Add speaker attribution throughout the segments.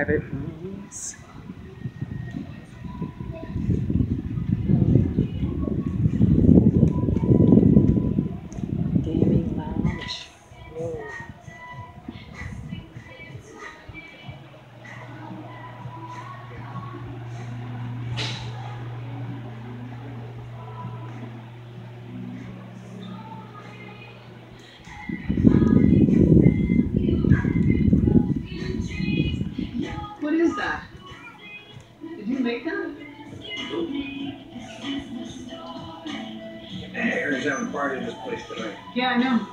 Speaker 1: private rooms. Gaming lounge. Whoa.
Speaker 2: What is that? Did you make that?
Speaker 3: Hey, Aaron's having a party in this place tonight.
Speaker 2: Yeah, I know.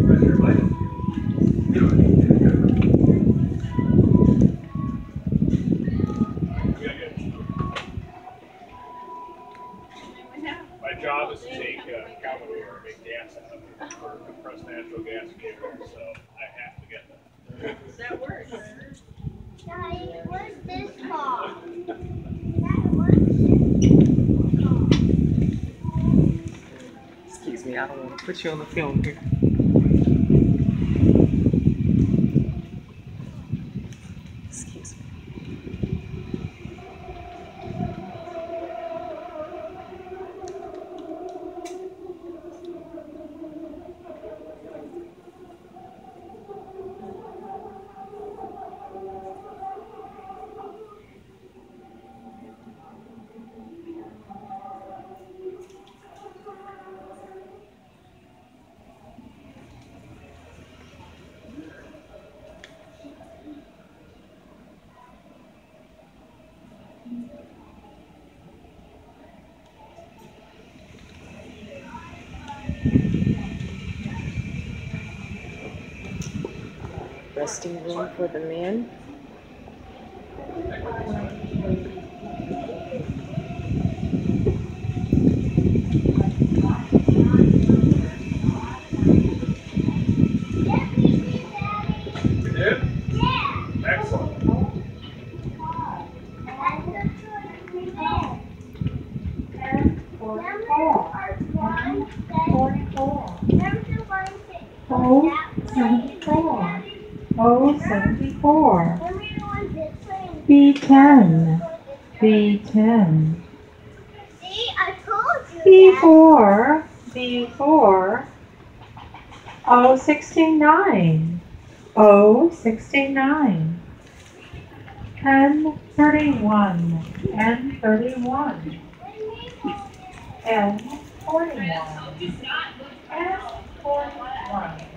Speaker 3: Right there, Mike.
Speaker 4: My job is to take cowboy oil and make gas out of it for compressed natural gas vehicles, so I have to get them.
Speaker 5: That works.
Speaker 6: Daddy, what's this for?
Speaker 1: Excuse me, I don't want to put you on the film here. Excuse me. Resting room for the men.
Speaker 4: You did?
Speaker 6: Yeah.
Speaker 4: Excellent.
Speaker 7: O74. B10. B10.
Speaker 6: See, I told you.
Speaker 7: B4. B4. O69. O69. N31. N31. N41. N41.